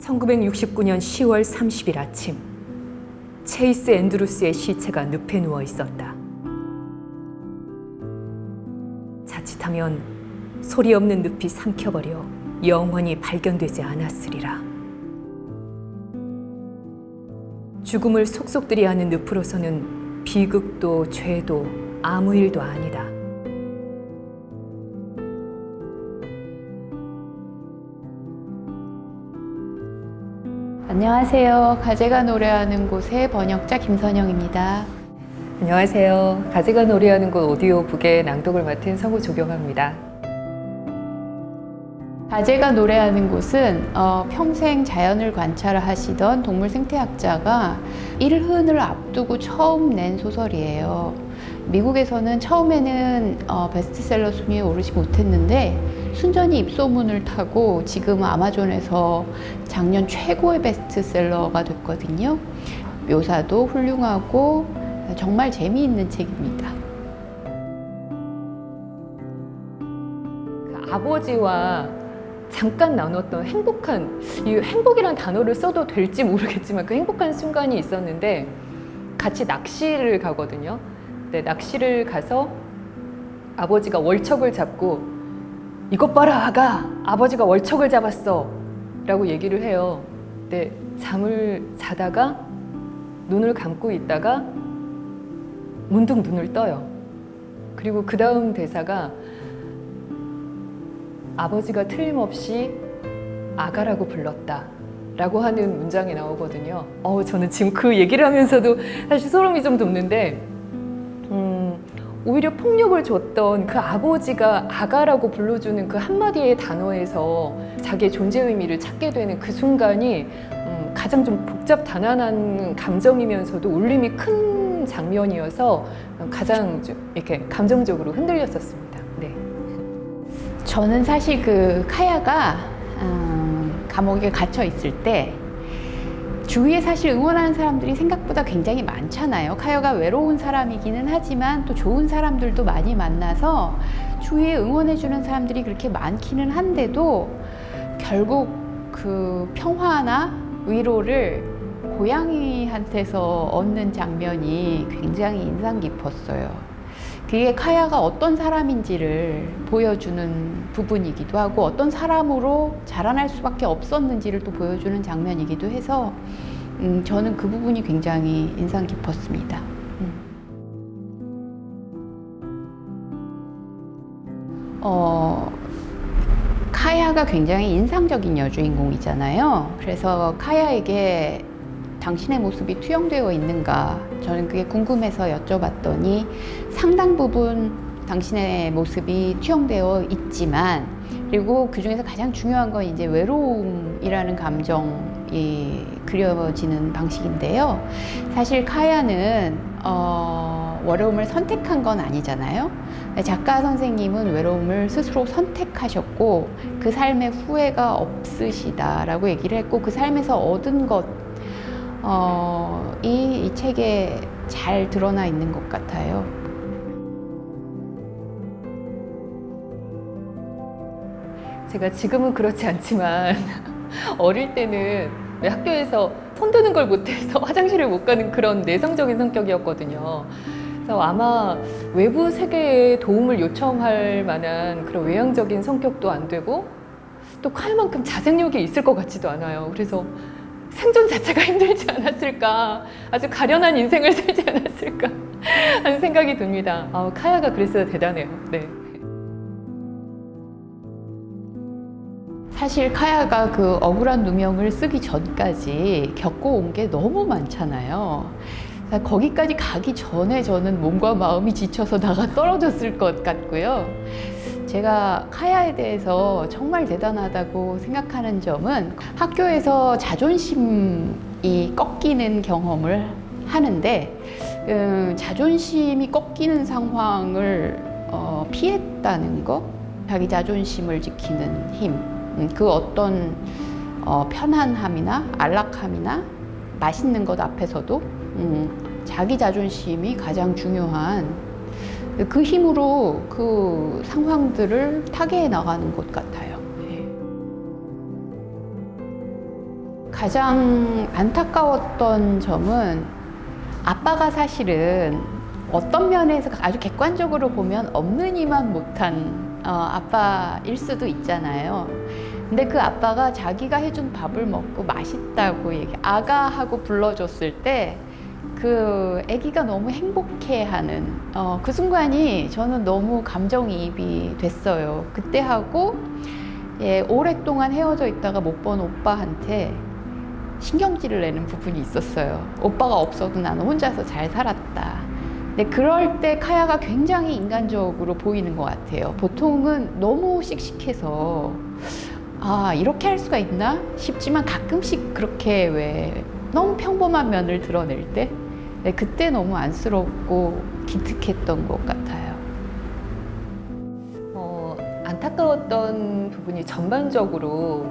1969년 10월 30일 아침, 체이스 앤드루스의 시체가 늪에 누워 있었다. 자칫하면 소리 없는 늪이 삼켜버려 영원히 발견되지 않았으리라. 죽음을 속속들이 하는 늪으로서는 비극도 죄도 아무 일도 아니다. 안녕하세요. 가재가 노래하는 곳의 번역자 김선영입니다. 안녕하세요. 가재가 노래하는 곳 오디오북의 낭독을 맡은 성우 조경아입니다. 가재가 노래하는 곳은 평생 자연을 관찰하시던 동물 생태학자가 일흔을 앞두고 처음 낸 소설이에요. 미국에서는 처음에는 베스트셀러 순위에 오르지 못했는데 순전히 입소문을 타고 지금은 아마존에서 작년 최고의 베스트셀러가 됐거든요. 묘사도 훌륭하고 정말 재미있는 책입니다. 그 아버지와 잠깐 나눴던 이 행복이란 단어를 써도 될지 모르겠지만 그 행복한 순간이 있었는데, 같이 낚시를 가거든요. 근데 낚시를 가서 아버지가 월척을 잡고 이것 봐라 아가, 아버지가 월척을 잡았어 라고 얘기를 해요. 근데 잠을 자다가 눈을 감고 있다가 문득 눈을 떠요. 그리고 그 다음 대사가 아버지가 틀림없이 아가라고 불렀다 라고 하는 문장이 나오거든요. 저는 지금 그 얘기를 하면서도 사실 소름이 좀 돋는데, 오히려 폭력을 줬던 그 아버지가 아가라고 불러주는 그 한마디의 단어에서 자기의 존재 의미를 찾게 되는 그 순간이 가장 좀 복잡 단안한 감정이면서도 울림이 큰 장면이어서 가장 좀 이렇게 감정적으로 흔들렸었습니다. 네. 저는 사실 그 카야가 감옥에 갇혀 있을 때 주위에 사실 응원하는 사람들이 생각보다 굉장히 많잖아요. 카야가 외로운 사람이기는 하지만 또 좋은 사람들도 많이 만나서 주위에 응원해주는 사람들이 그렇게 많기는 한데도 결국 그 평화나 위로를 고양이한테서 얻는 장면이 굉장히 인상 깊었어요. 그게 카야가 어떤 사람인지를 보여주는 부분이기도 하고 어떤 사람으로 자라날 수밖에 없었는지를 또 보여주는 장면이기도 해서 저는 그 부분이 굉장히 인상 깊었습니다. 카야가 굉장히 인상적인 여주인공이잖아요. 그래서 카야에게 당신의 모습이 투영되어 있는가, 저는 그게 궁금해서 여쭤봤더니 상당 부분 당신의 모습이 투영되어 있지만, 그리고 그 중에서 가장 중요한 건 이제 외로움이라는 감정이 그려지는 방식인데요. 사실 카야는 외로움을 선택한 건 아니잖아요. 작가 선생님은 외로움을 스스로 선택하셨고 그 삶에 후회가 없으시다라고 얘기를 했고, 그 삶에서 얻은 것 이 책에 잘 드러나 있는 것 같아요. 제가 지금은 그렇지 않지만 어릴 때는 학교에서 손드는 걸 못해서 화장실을 못 가는 그런 내성적인 성격이었거든요. 그래서 아마 외부 세계에 도움을 요청할 만한 그런 외향적인 성격도 안 되고 또 카야만큼 자생력이 있을 것 같지도 않아요. 그래서 생존 자체가 힘들지 않았을까, 아주 가련한 인생을 살지 않았을까 하는 생각이 듭니다. 카야가 그랬어야 대단해요. 네. 사실 카야가 그 억울한 누명을 쓰기 전까지 겪어온 게 너무 많잖아요. 거기까지 가기 전에 저는 몸과 마음이 지쳐서 나가 떨어졌을 것 같고요. 제가 카야에 대해서 정말 대단하다고 생각하는 점은 학교에서 자존심이 꺾이는 경험을 하는데 자존심이 꺾이는 상황을 피했다는 거, 자기 자존심을 지키는 힘, 그 어떤 편안함이나 안락함이나 맛있는 것 앞에서도 자기 자존심이 가장 중요한 그 힘으로 그 상황들을 타개해 나가는 것 같아요. 가장 안타까웠던 점은 아빠가 사실은 어떤 면에서 아주 객관적으로 보면 없는 이만 못한 아빠일 수도 있잖아요. 근데 그 아빠가 자기가 해준 밥을 먹고 맛있다고 아가하고 불러줬을 때 그 아기가 너무 행복해하는 그 순간이 저는 너무 감정이입이 됐어요. 그때 하고 오랫동안 헤어져 있다가 못 본 오빠한테 신경질을 내는 부분이 있었어요. 오빠가 없어도 나는 혼자서 잘 살았다. 근데 그럴 때 카야가 굉장히 인간적으로 보이는 것 같아요. 보통은 너무 씩씩해서 이렇게 할 수가 있나 싶지만 가끔씩 그렇게 왜 너무 평범한 면을 드러낼 때 그때 너무 안쓰럽고 기특했던 것 같아요. 안타까웠던 부분이 전반적으로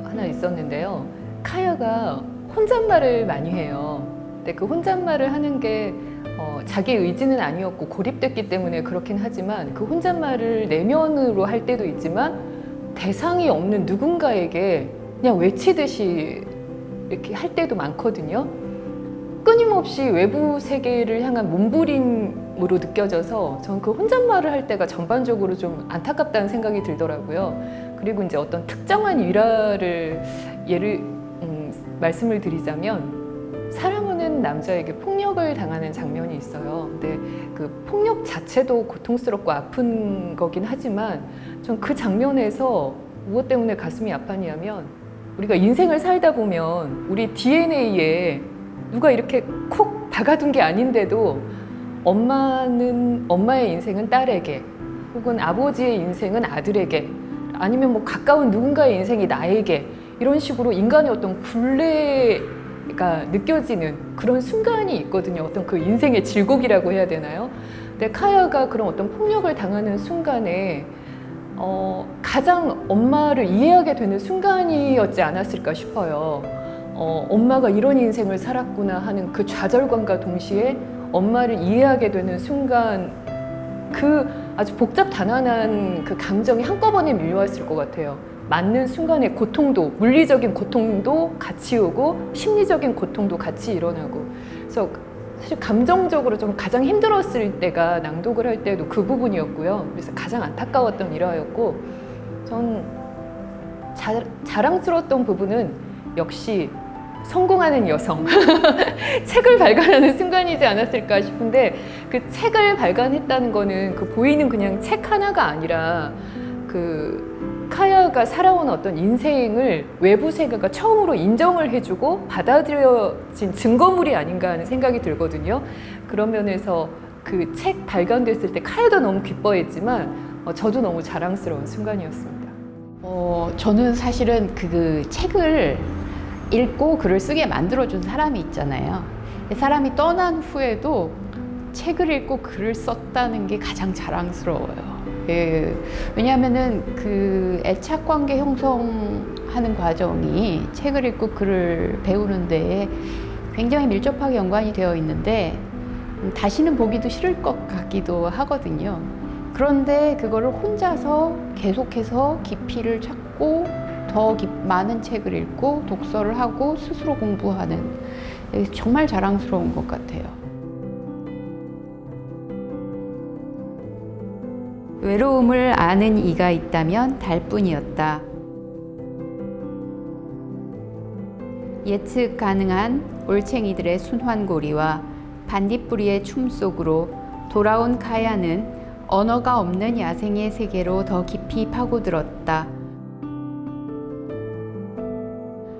하나 있었는데요. 카야가 혼잣말을 많이 해요. 근데 그 혼잣말을 하는 게 자기 의지는 아니었고 고립됐기 때문에 그렇긴 하지만 그 혼잣말을 내면으로 할 때도 있지만 대상이 없는 누군가에게 그냥 외치듯이 이렇게 할 때도 많거든요. 끊임없이 외부 세계를 향한 몸부림으로 느껴져서 전 그 혼잣말을 할 때가 전반적으로 좀 안타깝다는 생각이 들더라고요. 그리고 이제 어떤 특정한 일화를 말씀을 드리자면 사랑하는 남자에게 폭력을 당하는 장면이 있어요. 근데 그 폭력 자체도 고통스럽고 아픈 거긴 하지만 전 그 장면에서 무엇 때문에 가슴이 아팠냐면 우리가 인생을 살다 보면 우리 DNA에 누가 이렇게 콕 박아둔 게 아닌데도 엄마의 인생은 딸에게 혹은 아버지의 인생은 아들에게 아니면 뭐 가까운 누군가의 인생이 나에게 이런 식으로 인간의 어떤 굴레가 느껴지는 그런 순간이 있거든요. 어떤 그 인생의 질곡이라고 해야 되나요? 근데 카야가 그런 어떤 폭력을 당하는 순간에 가장 엄마를 이해하게 되는 순간이었지 않았을까 싶어요. 엄마가 이런 인생을 살았구나 하는 그 좌절감과 동시에 엄마를 이해하게 되는 순간 그 아주 복잡 단단한 그 감정이 한꺼번에 밀려왔을 것 같아요. 맞는 순간의 고통도 물리적인 고통도 같이 오고 심리적인 고통도 같이 일어나고 그래서 사실 감정적으로 좀 가장 힘들었을 때가 낭독을 할 때도 그 부분이었고요. 그래서 가장 안타까웠던 일화였고 전 자랑스러웠던 부분은 역시 성공하는 여성 책을 발간하는 순간이지 않았을까 싶은데 그 책을 발간했다는 거는 그 보이는 그냥 책 하나가 아니라 그 카야가 살아온 어떤 인생을 외부 세계가 처음으로 인정을 해주고 받아들여진 증거물이 아닌가 하는 생각이 들거든요. 그런 면에서 그 책 발간됐을 때 카야도 너무 기뻐했지만 저도 너무 자랑스러운 순간이었습니다. 저는 사실은 그 책을 읽고 글을 쓰게 만들어준 사람이 있잖아요. 사람이 떠난 후에도 책을 읽고 글을 썼다는 게 가장 자랑스러워요. 왜냐하면은 그 애착 관계 형성하는 과정이 책을 읽고 글을 배우는 데에 굉장히 밀접하게 연관이 되어 있는데 다시는 보기도 싫을 것 같기도 하거든요. 그런데 그거를 혼자서 계속해서 깊이를 찾고 더 많은 책을 읽고 독서를 하고 스스로 공부하는 정말 자랑스러운 것 같아요. 외로움을 아는 이가 있다면 달뿐이었다. 예측 가능한 올챙이들의 순환고리와 반딧불이의 춤 속으로 돌아온 카야는 언어가 없는 야생의 세계로 더 깊이 파고들었다.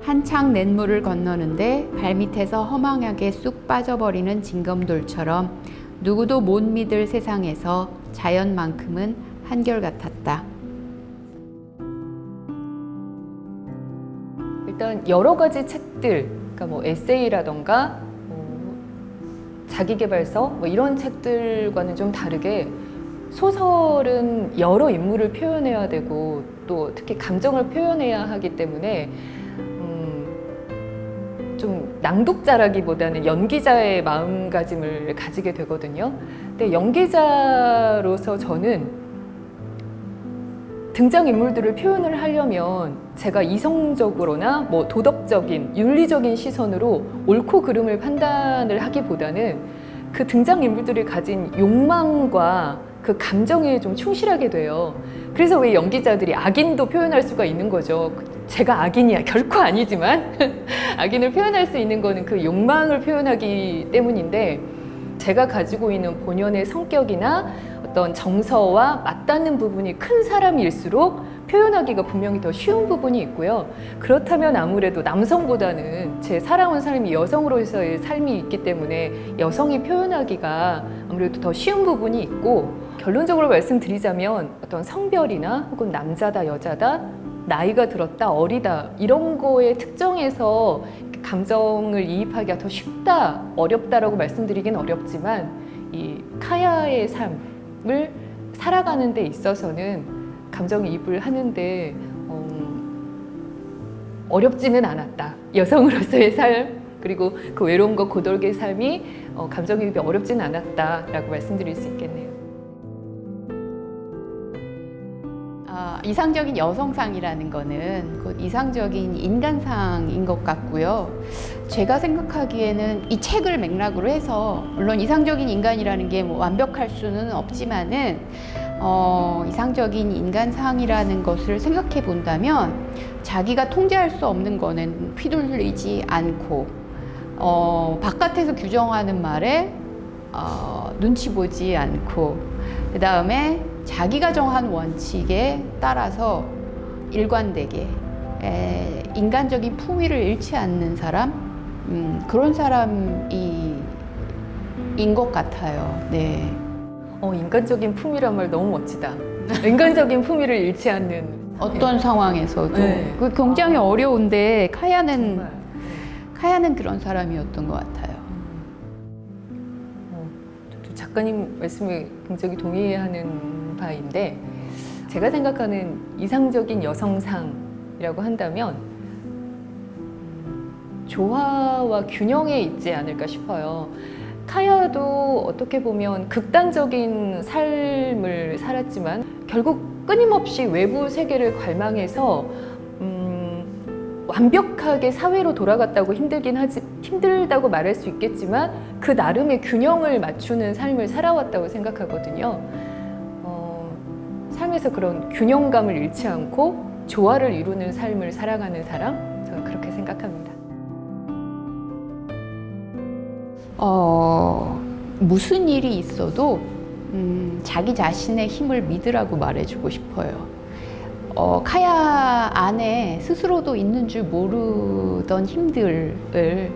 한창 냇물을 건너는데 발밑에서 허망하게 쑥 빠져버리는 징검돌처럼 누구도 못 믿을 세상에서 자연만큼은 한결같았다. 일단 여러 가지 책들, 그러니까 뭐 에세이라던가 자기계발서 뭐 이런 책들과는 좀 다르게 소설은 여러 인물을 표현해야 되고 또 특히 감정을 표현해야 하기 때문에 좀 낭독자라기보다는 연기자의 마음가짐을 가지게 되거든요. 근데 연기자로서 저는 등장인물들을 표현을 하려면 제가 이성적으로나 뭐 도덕적인, 윤리적인 시선으로 옳고 그름을 판단을 하기보다는 그 등장인물들이 가진 욕망과 그 감정에 좀 충실하게 돼요. 그래서 왜 연기자들이 악인도 표현할 수가 있는 거죠. 제가 악인이야, 결코 아니지만 악인을 표현할 수 있는 거는 그 욕망을 표현하기 때문인데, 제가 가지고 있는 본연의 성격이나 어떤 정서와 맞닿는 부분이 큰 사람일수록 표현하기가 분명히 더 쉬운 부분이 있고요. 그렇다면 아무래도 남성보다는 제 살아온 삶이 여성으로서의 삶이 있기 때문에 여성이 표현하기가 아무래도 더 쉬운 부분이 있고, 결론적으로 말씀드리자면 어떤 성별이나 혹은 남자다 여자다, 나이가 들었다 어리다 이런 거에 특정해서 감정을 이입하기가 더 쉽다 어렵다라고 말씀드리긴 어렵지만, 이 카야의 삶을 살아가는 데 있어서는 감정이입을 하는데 어렵지는 않았다. 여성으로서의 삶, 그리고 그 외로움과 고독의 삶이 감정이입이 어렵지는 않았다라고 말씀드릴 수 있겠네요. 이상적인 여성상이라는 거는 곧 이상적인 인간상인 것 같고요. 제가 생각하기에는 이 책을 맥락으로 해서, 물론 이상적인 인간이라는 게 뭐 완벽할 수는 없지만은 이상적인 인간상이라는 것을 생각해 본다면, 자기가 통제할 수 없는 거는 휘둘리지 않고, 바깥에서 규정하는 말에 눈치 보지 않고, 그 다음에 자기가 정한 원칙에 따라서 일관되게 인간적인 품위를 잃지 않는 사람, 그런 사람인 것 같아요. 네. 인간적인 품위란 말 너무 멋지다. 인간적인 품위를 잃지 않는 어떤 상황에서도. 네. 그 굉장히 어려운데 정말. 카야는 그런 사람이었던 것 같아요. 저도 작가님 말씀에 굉장히 동의하는 바인데, 제가 생각하는 이상적인 여성상이라고 한다면 조화와 균형에 있지 않을까 싶어요. 카야도 어떻게 보면 극단적인 삶을 살았지만 결국 끊임없이 외부 세계를 갈망해서 완벽하게 사회로 돌아갔다고 힘들다고 말할 수 있겠지만 그 나름의 균형을 맞추는 삶을 살아왔다고 생각하거든요. 삶에서 그런 균형감을 잃지 않고 조화를 이루는 삶을 살아가는 사람, 저는 그렇게 생각합니다. 무슨 일이 있어도 자기 자신의 힘을 믿으라고 말해주고 싶어요. 카야 안에 스스로도 있는 줄 모르던 힘들을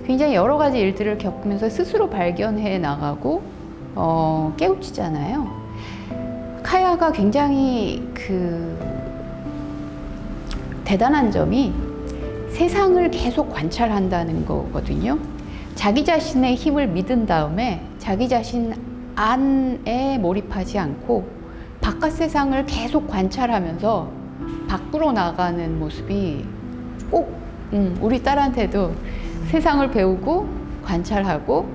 굉장히 여러 가지 일들을 겪으면서 스스로 발견해 나가고 깨우치잖아요. 카야가 굉장히 대단한 점이 세상을 계속 관찰한다는 거거든요. 자기 자신의 힘을 믿은 다음에 자기 자신 안에 몰입하지 않고 바깥 세상을 계속 관찰하면서 밖으로 나가는 모습이 꼭 우리 딸한테도 세상을 배우고 관찰하고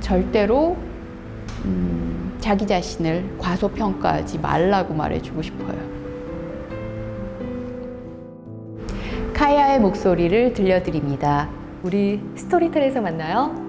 절대로 자기 자신을 과소평가하지 말라고 말해주고 싶어요. 카야의 목소리를 들려드립니다. 우리 스토리텔에서 만나요.